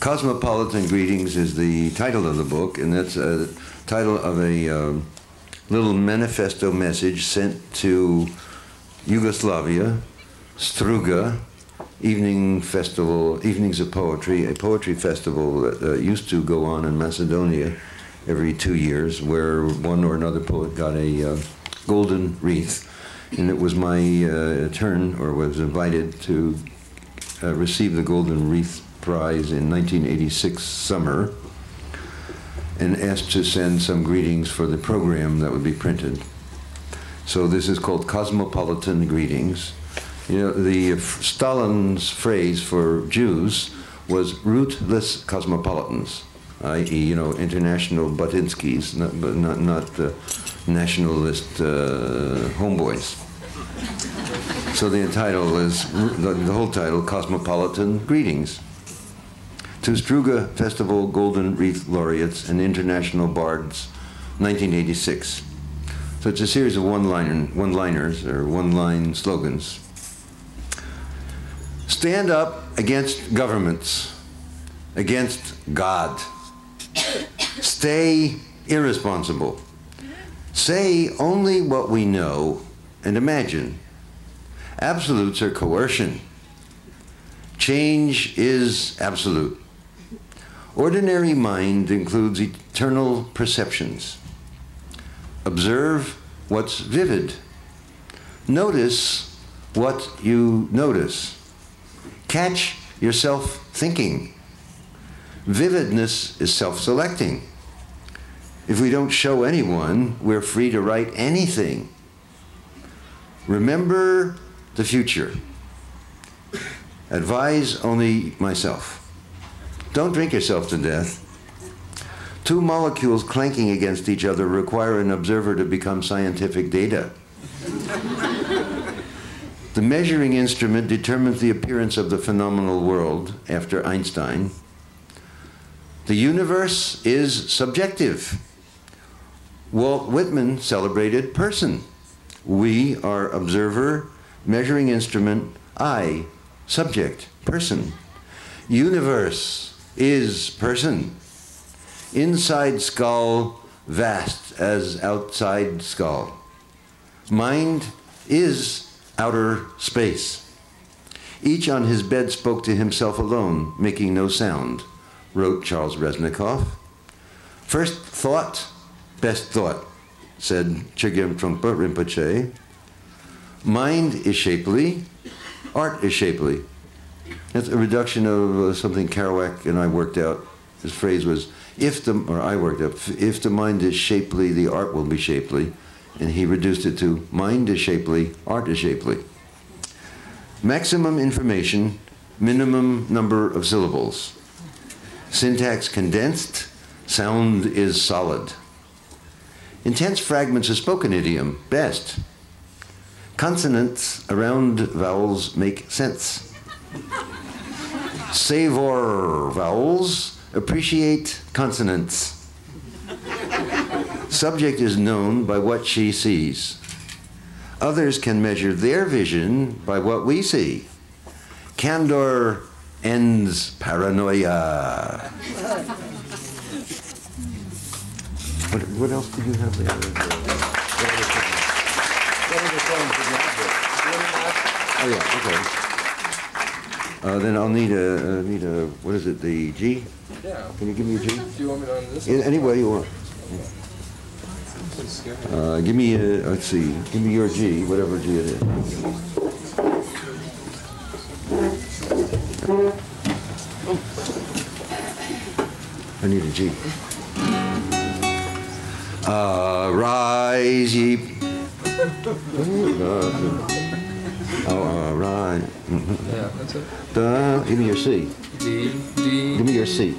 Cosmopolitan Greetings is the title of the book, and that's a title of a little manifesto message sent to Yugoslavia, Struga, Evenings of Poetry, a poetry festival that used to go on in Macedonia every 2 years, where one or another poet got a golden wreath. And it was my turn, or was invited to receive the Golden Wreath Prize in 1986 summer, and asked to send some greetings for the program that would be printed. So this is called Cosmopolitan Greetings. You know, the Stalin's phrase for Jews was rootless cosmopolitans, i.e., you know, international Batinskis, not nationalist homeboys. So the title is, the whole title, Cosmopolitan Greetings. To Struga Festival Golden Wreath Laureates and International Bards, 1986. So it's a series of one-liners, or one-line slogans. Stand up against governments, against God. Stay irresponsible. Say only what we know and imagine. Absolutes are coercion. Change is absolute. Ordinary mind includes eternal perceptions. Observe what's vivid. Notice what you notice. Catch yourself thinking. Vividness is self-selecting. If we don't show anyone, we're free to write anything. Remember the future. Advise only myself. Don't drink yourself to death. Two molecules clanking against each other require an observer to become scientific data. The measuring instrument determines the appearance of the phenomenal world, after Einstein. The universe is subjective. Walt Whitman celebrated person. We are observer, measuring instrument, I, subject, person. Universe is person. Inside skull, vast as outside skull. Mind is outer space. Each on his bed spoke to himself alone, making no sound, wrote Charles Resnikoff. First thought, best thought, said Chögyam Trungpa Rinpoche. Mind is shapely, art is shapely. That's a reduction of something Kerouac and I worked out. His phrase was, if the mind is shapely, the art will be shapely. And he reduced it to, mind is shapely, art is shapely. Maximum information, minimum number of syllables. Syntax condensed, sound is solid. Intense fragments of spoken idiom, best. Consonants around vowels make sense. Savor vowels, appreciate consonants. Subject is known by what she sees. Others can measure their vision by what we see. Candor ends paranoia. What else did you have there? Oh yeah, okay. Then I'll need a, what is it, the G? Yeah. Can you give me a G? Do you want me on this? Any way you want. Give me a, let's see, give me your G, whatever G it is. I need a G. Rise ye. Right. Yeah, that's it. Give me your C. D. Give me your C.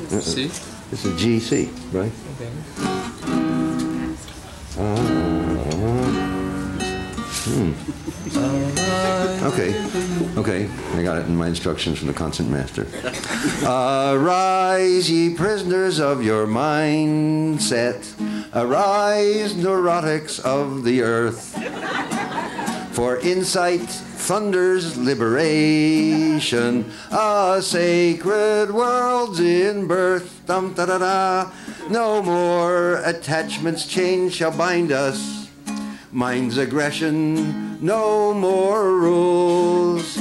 C? It's a G, C, right? Okay. Okay, I got it in my instructions from the concert master. Arise, ye prisoners of your mindset. Arise, neurotics of the earth. For insight thunders liberation, a sacred world's in birth. Dum da da da. No more attachments, chains shall bind us. Mind's aggression, no more rules.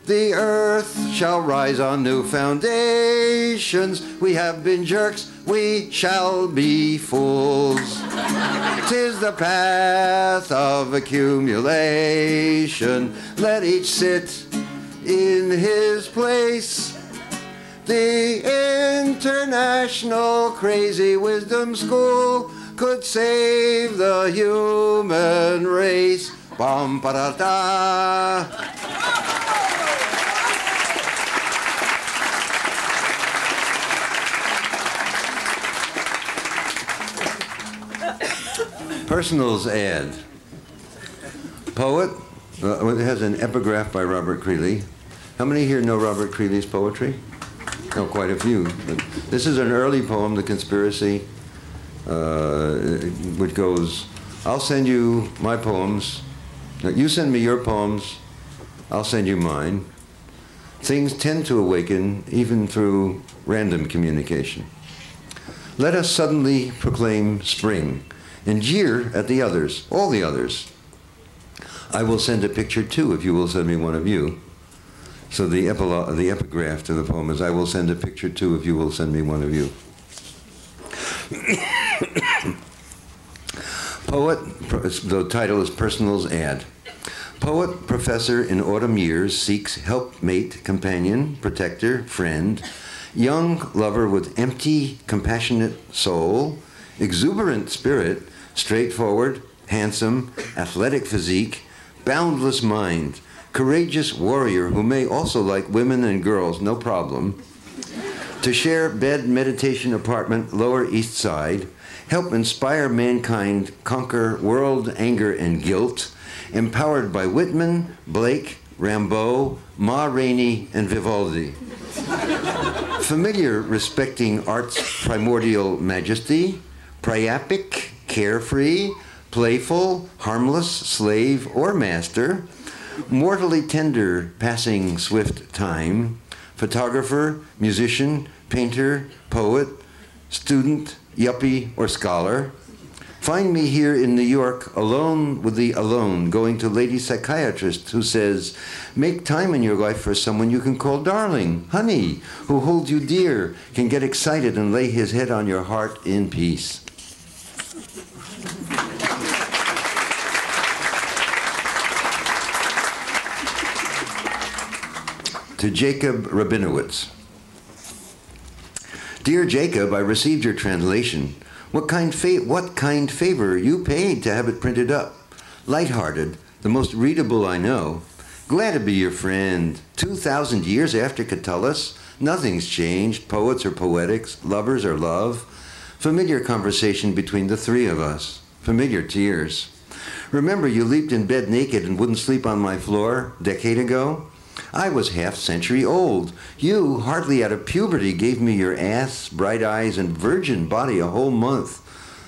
The earth shall rise on new foundations. We have been jerks, we shall be fools. 'Tis the path of accumulation. Let each sit in his place. The International Crazy Wisdom School could save the human race. Bum ba da da. Personals ad. Poet. It has an epigraph by Robert Creeley. How many here know Robert Creeley's poetry? Oh, quite a few. But this is an early poem, The Conspiracy, which goes, I'll send you my poems. You send me your poems, I'll send you mine. Things tend to awaken even through random communication. Let us suddenly proclaim spring and jeer at the others, all the others. I will send a picture too if you will send me one of you. So the epigraph to the poem is, I will send a picture too if you will send me one of you. Poet, the title is Personals Ad. Poet, professor in autumn years, seeks helpmate, companion, protector, friend, young lover with empty, compassionate soul, exuberant spirit, straightforward, handsome, athletic physique, boundless mind, courageous warrior who may also like women and girls, no problem, to share bed, meditation apartment, Lower East Side, help inspire mankind, conquer world anger and guilt, empowered by Whitman, Blake, Rimbaud, Ma Rainey, and Vivaldi. Familiar respecting art's primordial majesty, priapic, carefree, playful, harmless, slave or master, mortally tender, passing swift time, photographer, musician, painter, poet, student, yuppie, or scholar. Find me here in New York, alone with the alone, going to lady psychiatrist who says, make time in your life for someone you can call darling, honey, who holds you dear, can get excited and lay his head on your heart in peace. To Jacob Rabinowitz. Dear Jacob, I received your translation. What kind favor you paid to have it printed up. Lighthearted, the most readable I know. Glad to be your friend. 2,000 years after Catullus, nothing's changed. Poets are poetics, lovers are love. Familiar conversation between the three of us. Familiar tears. Remember you leaped in bed naked and wouldn't sleep on my floor a decade ago? I was half-century old. You, hardly out of puberty, gave me your ass, bright eyes, and virgin body a whole month.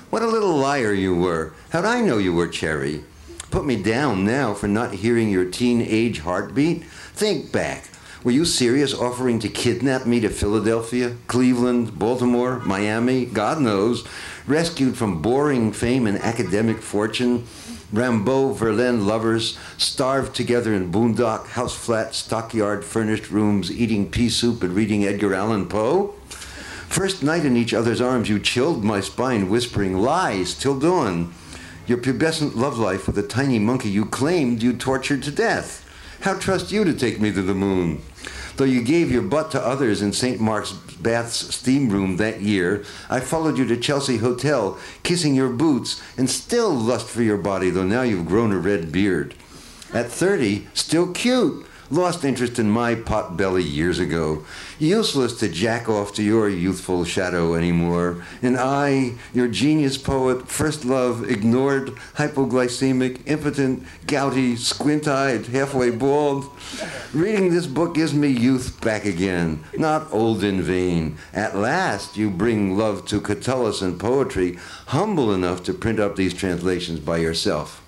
What a little liar you were. How'd I know you were cherry? Put me down now for not hearing your teenage heartbeat? Think back. Were you serious offering to kidnap me to Philadelphia, Cleveland, Baltimore, Miami, God knows, rescued from boring fame and academic fortune? Rimbaud, Verlaine lovers, starved together in boondock, house flat, stockyard furnished rooms, eating pea soup and reading Edgar Allan Poe? First night in each other's arms, you chilled my spine, whispering lies till dawn. Your pubescent love life with a tiny monkey you claimed you tortured to death. How trust you to take me to the moon? Though you gave your butt to others in St. Mark's Bath's steam room that year, I followed you to Chelsea Hotel, kissing your boots, and still lust for your body, though now you've grown a red beard. At 30, still cute. Lost interest in my pot belly years ago. Useless to jack off to your youthful shadow anymore. And I, your genius poet, first love, ignored, hypoglycemic, impotent, gouty, squint-eyed, halfway bald. Reading this book gives me youth back again, not old in vain. At last you bring love to Catullus and poetry, humble enough to print up these translations by yourself.